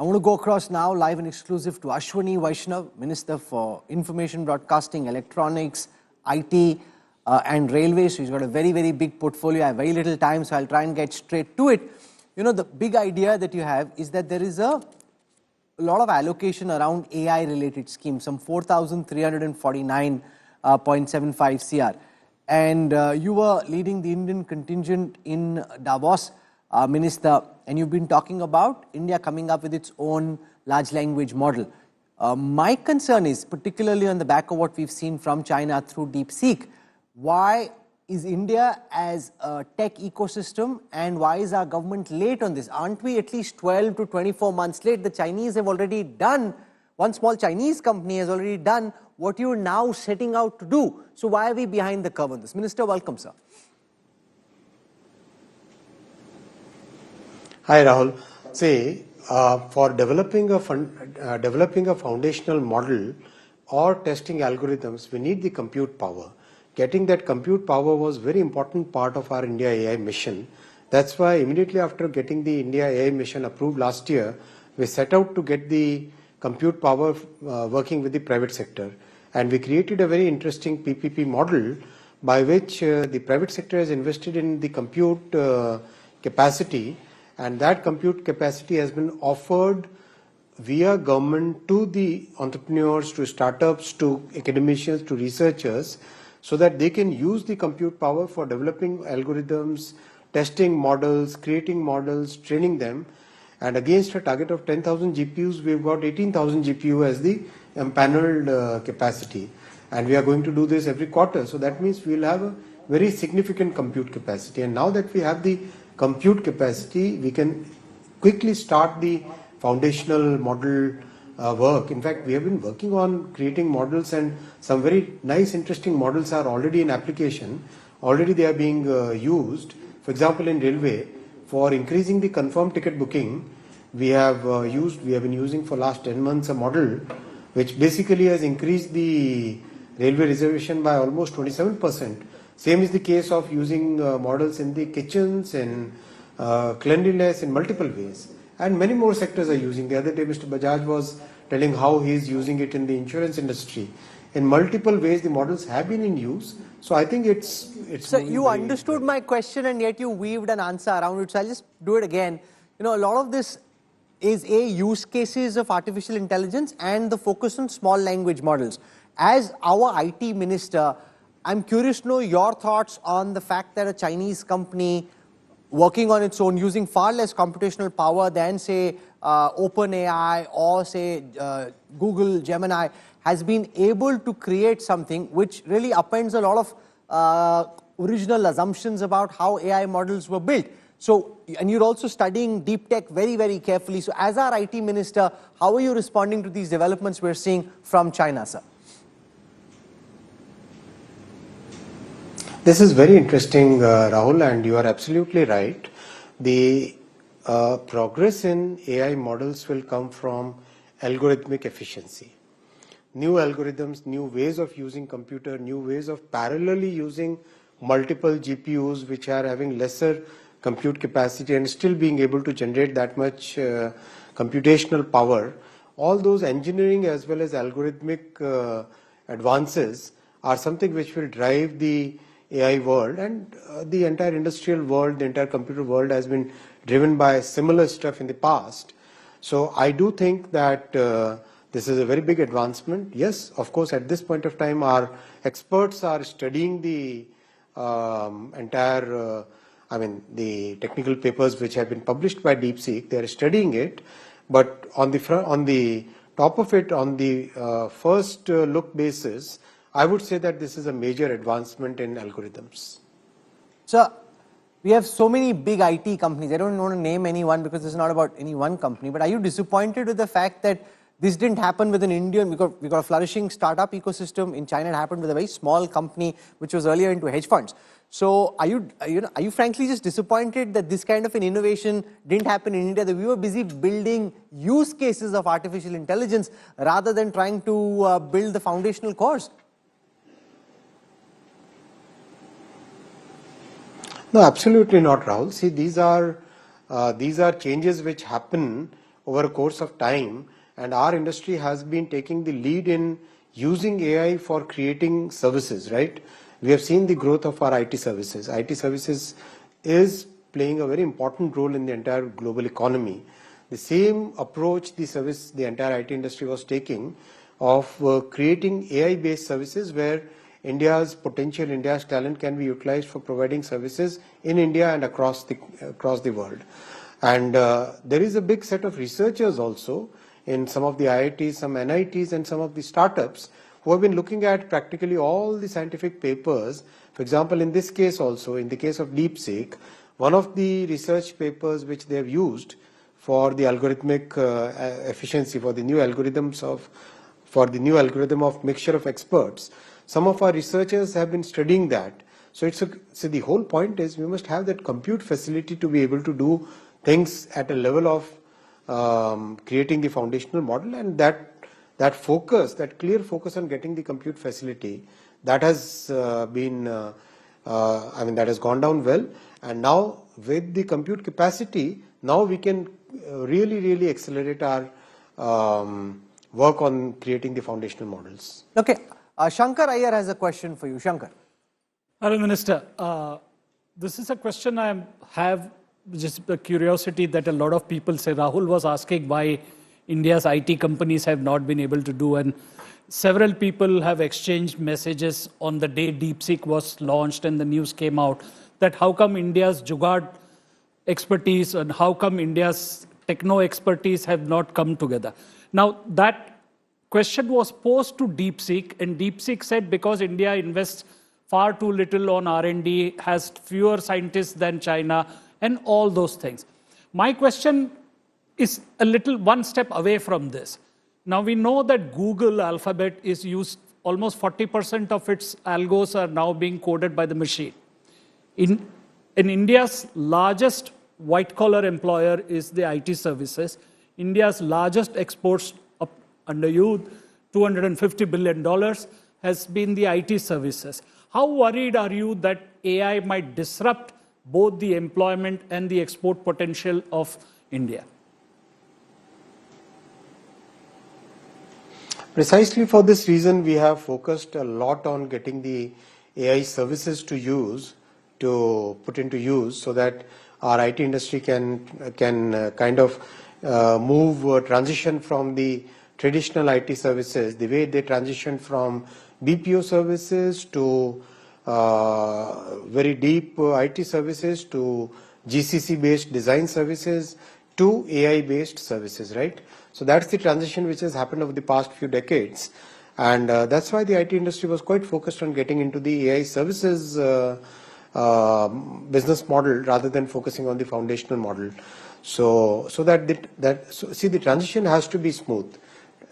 I want to go across now live and exclusive to Ashwini Vaishnaw, Minister for Information Broadcasting, Electronics, IT and Railways. So he's got a very, very big portfolio. I have very little time, so I'll try and get straight to it. You know, the big idea that you have is that there is a lot of allocation around AI-related schemes, some 4,349.75 CR. And you were leading the Indian contingent in Davos, Minister, and you've been talking about India coming up with its own large language model. My concern is, particularly on the back of what we've seen from China through DeepSeek, why is India as a tech ecosystem and why is our government late on this? Aren't we at least 12 to 24 months late? The Chinese have already done, one small Chinese company has already done what you're now setting out to do. So why are we behind the curve on this? Minister, welcome, sir. Hi, Rahul. See, for developing a foundational model or testing algorithms, we need the compute power. Getting that compute power was a very important part of our India AI mission. That's why immediately after getting the India AI mission approved last year, we set out to get the compute power working with the private sector. And we created a very interesting PPP model by which the private sector has invested in the compute capacity, and that compute capacity has been offered via government to the entrepreneurs, to startups, to academicians, to researchers, so that they can use the compute power for developing algorithms, testing models, creating models, training them. And against a target of 10,000 GPUs, we've got 18,000 GPU as the empaneled capacity. And we are going to do this every quarter. So that means we'll have a very significant compute capacity. And now that we have the compute capacity, we can quickly start the foundational model work. In fact, we have been working on creating models, and some very nice, interesting models are already in application. Already they are being used. For example, in railway, for increasing the confirmed ticket booking, we have been using for last 10 months a model which basically has increased the railway reservation by almost 27%. Same is the case of using models in the kitchens and cleanliness in multiple ways. And many more sectors are using. The other day, Mr. Bajaj was telling how he is using it in the insurance industry. In multiple ways, the models have been in use. So I think it's. So you understood my question, and yet you weaved an answer around it. So I'll just do it again. You know, a lot of this is use cases of artificial intelligence and the focus on small language models. As our IT minister, I'm curious to know your thoughts on the fact that a Chinese company working on its own, using far less computational power than, say, OpenAI or, say, Google, Gemini, has been able to create something which really upends a lot of original assumptions about how AI models were built. So, and you're also studying deep tech very, very carefully. So as our IT minister, how are you responding to these developments we're seeing from China, sir? This is very interesting, Rahul, and you are absolutely right. The progress in AI models will come from algorithmic efficiency. New algorithms, new ways of using computer, new ways of parallelly using multiple GPUs which are having lesser compute capacity and still being able to generate that much computational power. All those engineering as well as algorithmic advances are something which will drive the AI world, and the entire industrial world, the entire computer world has been driven by similar stuff in the past. So I do think that this is a very big advancement. Yes, of course, at this point of time, our experts are studying the entire, the technical papers which have been published by DeepSeek. They are studying it, but on the top of it, on the first look basis, I would say that this is a major advancement in algorithms. So, we have so many big IT companies. I don't want to name anyone because it's not about any one company, but are you disappointed with the fact that this didn't happen with an Indian, we got a flourishing startup ecosystem in China? It happened with a very small company which was earlier into hedge funds. So are you frankly just disappointed that this kind of an innovation didn't happen in India, that we were busy building use cases of artificial intelligence rather than trying to build the foundational cores? No, absolutely not, Rahul. See, these are changes which happen over a course of time, and our industry has been taking the lead in using AI for creating services, right? We have seen the growth of our IT services. IT services is playing a very important role in the entire global economy. The same approach the entire IT industry was taking of creating AI-based services where India's potential, India's talent can be utilized for providing services in India and across the world. And there is a big set of researchers also in some of the IITs, some NITs, and some of the startups who have been looking at practically all the scientific papers. For example, in this case also, in the case of DeepSeek, one of the research papers which they have used for the algorithmic efficiency, for the new algorithm of mixture of experts, some of our researchers have been studying that. So the whole point is we must have that compute facility to be able to do things at a level of creating the foundational model, and that focus, that clear focus on getting the compute facility, that has that has gone down well. And now with the compute capacity, now we can really accelerate our work on creating the foundational models. Okay, Shankar Iyer has a question for you. Shankar. Hello, Minister. This is a question I have, just a curiosity that a lot of people say. Rahul was asking why India's IT companies have not been able to do, and several people have exchanged messages on the day DeepSeek was launched and the news came out that how come India's Jugaad expertise and how come India's techno expertise have not come together. Now, that question was posed to DeepSeek, and DeepSeek said because India invests far too little on R&D, has fewer scientists than China, and all those things. My question is a little one step away from this. Now, we know that Google Alphabet is used, almost 40% of its algos are now being coded by the machine. In India's largest white-collar employer is the IT services. India's largest exports under you, $250 billion, has been the IT services. How worried are you that AI might disrupt both the employment and the export potential of India? Precisely for this reason, we have focused a lot on getting the AI services to put into use, so that our IT industry can kind of transition from the traditional IT services, the way they transition from BPO services to very deep IT services to GCC-based design services to AI-based services, right? So that's the transition which has happened over the past few decades. And that's why the IT industry was quite focused on getting into the AI services business model rather than focusing on the foundational model. So the transition has to be smooth,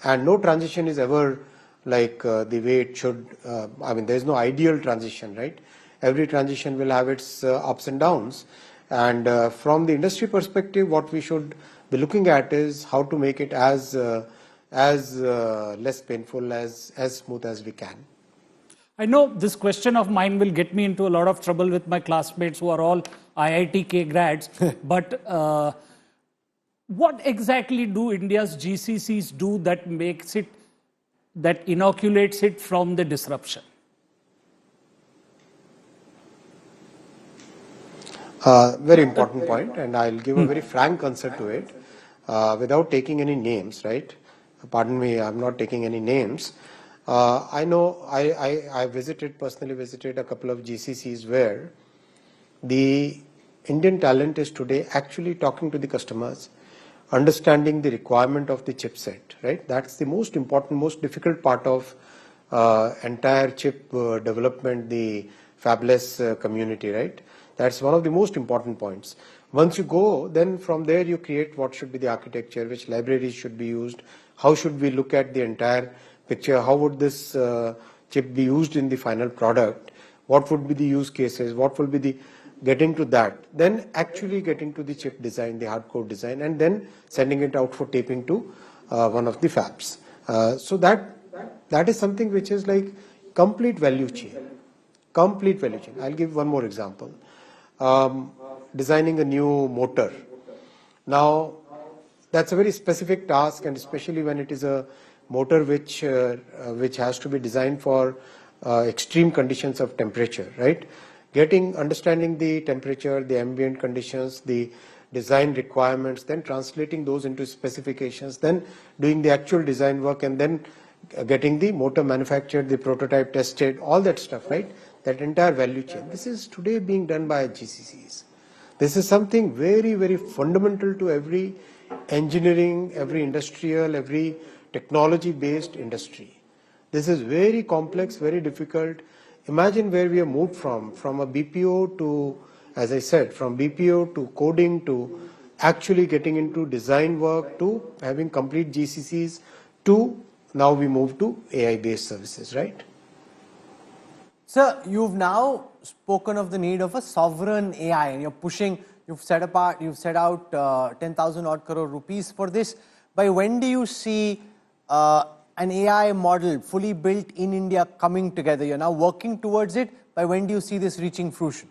and no transition is ever like the way it should. There is no ideal transition, right? Every transition will have its ups and downs. And from the industry perspective, what we should be looking at is how to make it as less painful, as smooth as we can. I know this question of mine will get me into a lot of trouble with my classmates who are all IIT grads, but what exactly do India's GCCs do that makes it, that inoculates it from the disruption? Very important point, and I'll give a very frank answer to it without taking any names, right? Pardon me, I'm not taking any names. I know I personally visited a couple of GCCs where the Indian talent is today actually talking to the customers, understanding the requirement of the chipset, right? That's the most important, most difficult part of entire chip development, the fabless community, right? That's one of the most important points. Once you go, then from there you create what should be the architecture, which libraries should be used, how should we look at the entire picture, how would this chip be used in the final product, what would be the use cases, what will be the getting to that, then actually getting to the chip design, the hardcore design, and then sending it out for taping to one of the fabs. So that is something which is like complete value chain. Complete value chain. I'll give one more example. Designing a new motor. Now, that's a very specific task, and especially when it is a motor which has to be designed for extreme conditions of temperature, right? Understanding the temperature, the ambient conditions, the design requirements, then translating those into specifications, then doing the actual design work, and then getting the motor manufactured, the prototype tested, all that stuff, right? That entire value chain. This is today being done by GCCs. This is something very, very fundamental to every engineering, every industrial, every technology-based industry. This is very complex, very difficult. Imagine where we have moved from a BPO to, as I said, from BPO to coding to actually getting into design work to having complete GCCs to now we move to AI-based services, right? Sir, you've now spoken of the need of a sovereign AI, and you've set out 10,000 odd crore rupees for this. By when do you see an AI model fully built in India coming together? You're now working towards it. By when do you see this reaching fruition?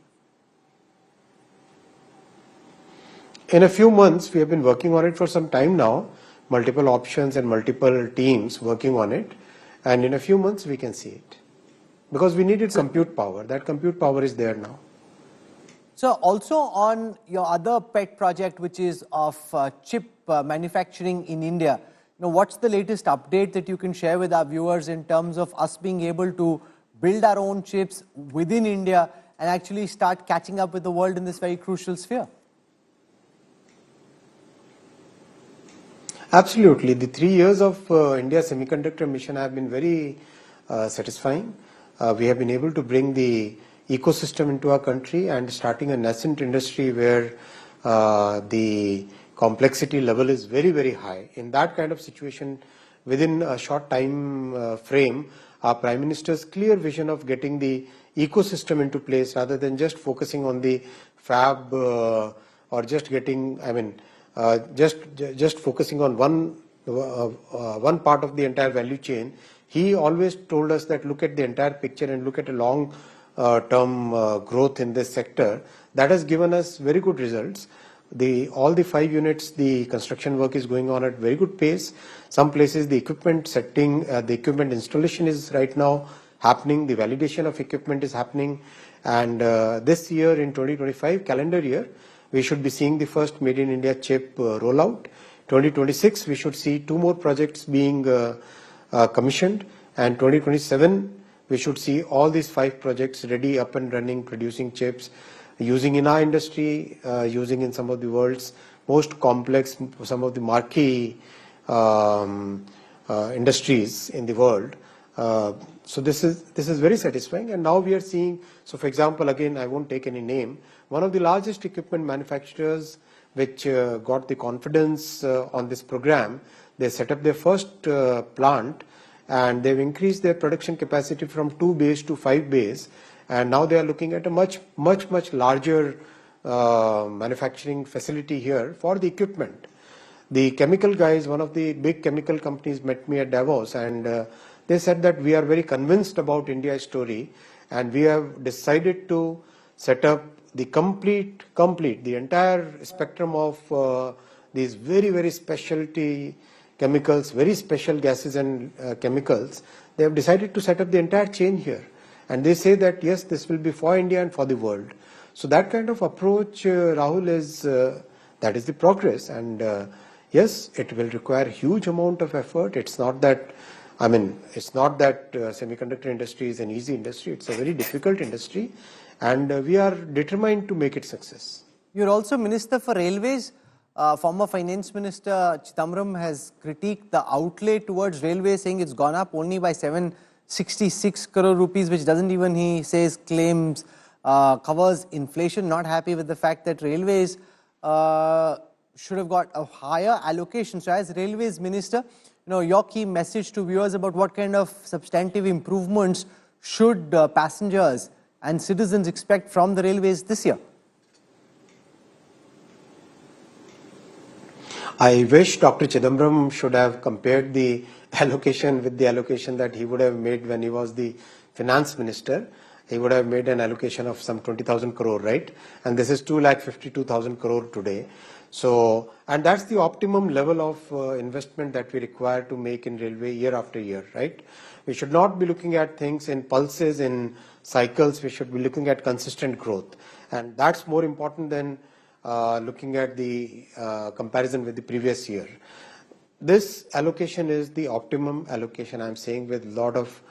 In a few months, we have been working on it for some time now, multiple options and multiple teams working on it. And in a few months, we can see it. Because we needed compute power. That compute power is there now. So also on your other pet project, which is of chip manufacturing in India, what's the latest update that you can share with our viewers in terms of us being able to build our own chips within India and actually start catching up with the world in this very crucial sphere? Absolutely. The 3 years of India semiconductor mission have been very satisfying. We have been able to bring the ecosystem into our country and starting a nascent industry where the complexity level is very, very high. In that kind of situation, within a short time frame, our Prime Minister's clear vision of getting the ecosystem into place rather than just focusing on the fab or just getting, just focusing on one part of the entire value chain. He always told us that look at the entire picture and look at a long term growth in this sector. That has given us very good results. All the 5 units, the construction work is going on at very good pace. Some places the equipment setting, the equipment installation is right now happening. The validation of equipment is happening. And this year in 2025 calendar year, we should be seeing the first Made in India chip rollout. 2026, we should see 2 more projects being commissioned, and 2027 we should see all these 5 projects ready, up and running, producing chips, using in our industry, using in some of the world's most complex, some of the marquee industries in the world. So this is very satisfying, and now we are seeing. So, for example, again, I won't take any name. One of the largest equipment manufacturers, which got the confidence on this program, they set up their first plant, and they've increased their production capacity from 2 bays to 5 bays, and now they are looking at a much larger manufacturing facility here for the equipment. The chemical guys, one of the big chemical companies, met me at Davos, and they said that we are very convinced about India's story, and we have decided to set up the complete, the entire spectrum of these very, very specialty chemicals, very special gases and chemicals. They have decided to set up the entire chain here. And they say that, yes, this will be for India and for the world. So that kind of approach, Rahul, that is the progress. And yes, it will require a huge amount of effort. It's not that, semiconductor industry is an easy industry. It's a very difficult industry. And we are determined to make it success. You're also Minister for Railways. Former Finance Minister Chidambaram has critiqued the outlay towards railways, saying it's gone up only by 766 crore rupees, which doesn't even, he says, claims covers inflation. Not happy with the fact that railways should have got a higher allocation. So as Railways Minister, your key message to viewers about what kind of substantive improvements should passengers and citizens expect from the railways this year? I wish Dr. Chidambaram should have compared the allocation with the allocation that he would have made when he was the finance minister. He would have made an allocation of some 20,000 crore, right? And this is 2,52,000 crore today. So, and that's the optimum level of investment that we require to make in railway year after year, right? We should not be looking at things in pulses, in cycles. We should be looking at consistent growth. And that's more important than looking at the comparison with the previous year. This allocation is the optimum allocation, I'm saying, with a lot of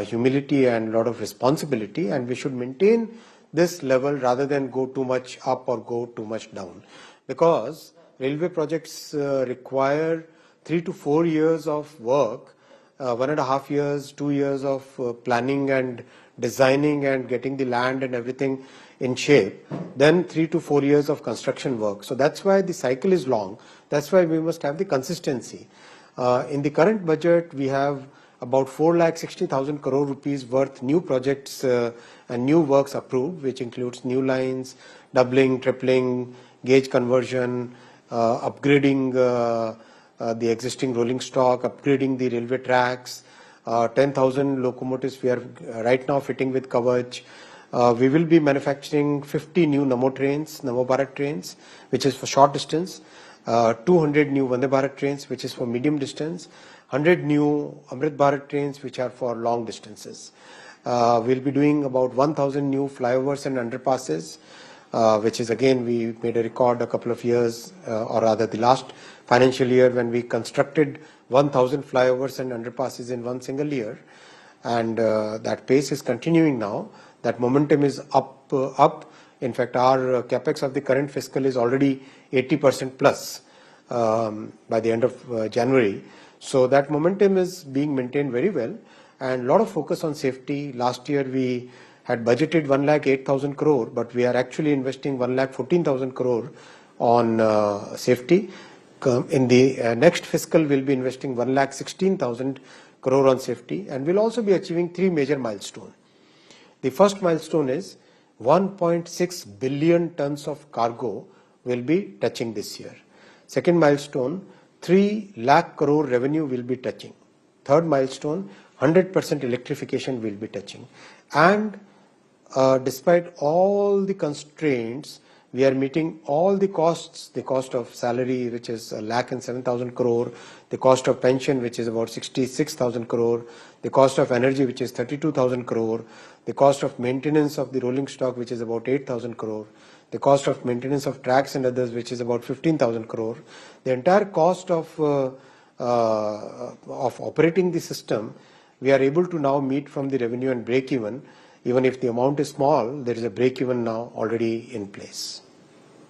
humility and a lot of responsibility, and we should maintain this level rather than go too much up or go too much down, because railway projects require 3 to 4 years of work, 1.5 years, 2 years of planning and designing and getting the land and everything in shape, then 3 to 4 years of construction work. So that's why the cycle is long. That's why we must have the consistency. In the current budget, we have about 4,60,000 crore rupees worth new projects and new works approved, which includes new lines, doubling, tripling, gauge conversion, upgrading the existing rolling stock, upgrading the railway tracks, 10,000 locomotives we are right now fitting with Kavach. We will be manufacturing 50 new Namo trains, Namo Bharat trains, which is for short distance, 200 new Vande Bharat trains, which is for medium distance, 100 new Amrit Bharat trains, which are for long distances. We'll be doing about 1,000 new flyovers and underpasses, which is again, we made a record a couple of years, or rather the last financial year when we constructed 1,000 flyovers and underpasses in one single year. And that pace is continuing now. That momentum is up. In fact, our capex of the current fiscal is already 80% plus by the end of January. So that momentum is being maintained very well, and a lot of focus on safety. Last year we had budgeted 1,08,000 crore, but we are actually investing 1,14,000 crore on safety. In the next fiscal, we'll be investing 1,16,000 crore on safety, and we'll also be achieving 3 major milestones. The first milestone is 1.6 billion tons of cargo will be touching this year. Second milestone, 3 lakh crore revenue will be touching. Third milestone, 100% electrification will be touching. And despite all the constraints, we are meeting all the costs, the cost of salary, which is 1,07,000 crore, the cost of pension, which is about 66,000 crore, the cost of energy, which is 32,000 crore, the cost of maintenance of the rolling stock, which is about 8,000 crore, the cost of maintenance of tracks and others, which is about 15,000 crore. The entire cost of operating the system, we are able to now meet from the revenue and break even. Even if the amount is small, there is a break even now already in place.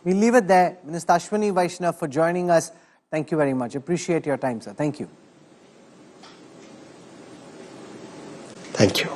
We'll leave it there. Minister Ashwini Vaishnaw for joining us. Thank you very much. Appreciate your time, sir. Thank you. Thank you.